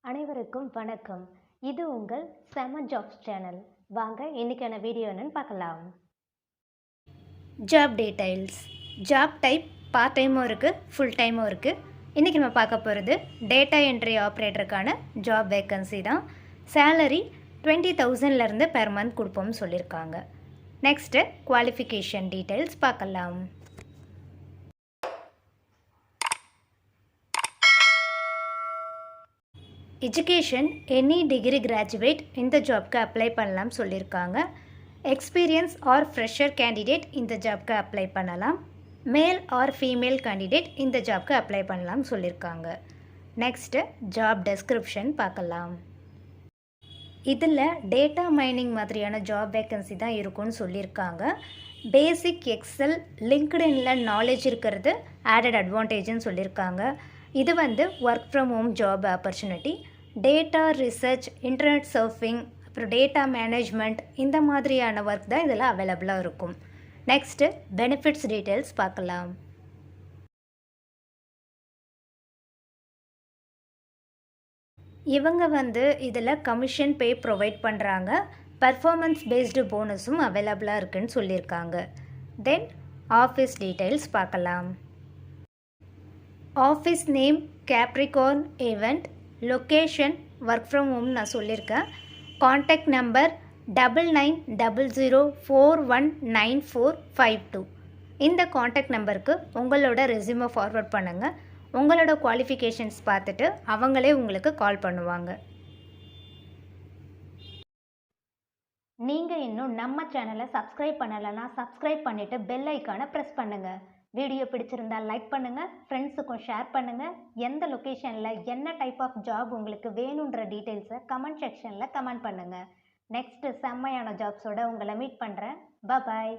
அனைவருக்கும் வணக்கம். இது உங்கள் செம ஜாப்ஸ் சேனல். வாங்க இன்னைக்கான வீடியோ என்னன்னு பார்க்கலாம். Job details. Job type part டைமும் இருக்குது, ஃபுல் டைமும் இருக்குது. இன்றைக்கி நம்ம பார்க்க போகிறது டேட்டா என்ட்ரி ஆப்ரேட்டருக்கான ஜாப் வேக்கன்சி தான். சேலரி 20,000லேருந்து பெர் மந்த் கொடுப்போம்னு சொல்லியிருக்காங்க. நெக்ஸ்ட்டு குவாலிஃபிகேஷன் டீடைல்ஸ் பார்க்கலாம். எஜுகேஷன் எனி டிகிரி கிராஜுவேட் இந்த ஜாப்க்கு அப்ளை பண்ணலாம் சொல்லியிருக்காங்க. எக்ஸ்பீரியன்ஸ் ஆர் ஃப்ரெஷர் கேண்டிடேட் இந்த ஜாப்க்கு அப்ளை பண்ணலாம். மேல் ஆர் ஃபீமேல் கேண்டிடேட் இந்த ஜாப்க்கு அப்ளை பண்ணலாம் சொல்லியிருக்காங்க. நெக்ஸ்ட்டு ஜாப் டெஸ்கிரிப்ஷன் பார்க்கலாம். இதில் டேட்டா மைனிங் மாதிரியான ஜாப் வேக்கன்சி தான் இருக்கும்னு சொல்லியிருக்காங்க. பேசிக் எக்ஸல் லிங்க்டின்ல நாலேஜ் இருக்கிறது ஆடட் அட்வான்டேஜ்னு சொல்லியிருக்காங்க. இது work from home job opportunity. Data research, internet surfing, அப்புறம் டேட்டா மேனேஜ்மெண்ட் இந்த மாதிரியான ஒர்க் தான் இதில் அவைலபிளாக இருக்கும். நெக்ஸ்ட்டு பெனிஃபிட்ஸ் டீட்டெயில்ஸ் பார்க்கலாம். இவங்க இதில் கமிஷன் பே ப்ரொவைட் பண்ணுறாங்க. பர்ஃபார்மன்ஸ் பேஸ்டு போனஸும் அவைலபிளாக இருக்குன்னு சொல்லியிருக்காங்க. தென் ஆஃபீஸ் டீட்டெயில்ஸ் பார்க்கலாம். Office name Capricorn event. Location work from home நான் சொல்லியிருக்கேன். Contact number 9900419452. இந்த காண்டாக்ட் நம்பருக்கு உங்களோட ரெஸ்யூமை ஃபார்வர்ட் பண்ணுங்கள். உங்களோட குவாலிஃபிகேஷன்ஸ் பார்த்துட்டு அவங்களே உங்களுக்கு கால் பண்ணுவாங்க. நீங்கள் இன்னும் நம்ம சேனலை சப்ஸ்கிரைப் பண்ணலைன்னா சப்ஸ்கிரைப் பண்ணிவிட்டு பெல் ஐக்கானை ப்ரெஸ் பண்ணுங்கள். வீடியோ பிடிச்சிருந்தால் லைக் பண்ணுங்கள், ஃப்ரெண்ட்ஸுக்கும் ஷேர் பண்ணுங்கள். எந்த லொக்கேஷனில் என்ன டைப் ஆஃப் ஜாப் உங்களுக்கு வேணுன்ற டீட்டெயில்ஸை கமெண்ட் செக்ஷனில் கமெண்ட் பண்ணுங்கள். நெக்ஸ்ட்டு செம்மையான ஜாப்ஸோடு உங்களை மீட் பண்ணுறேன். பாய்.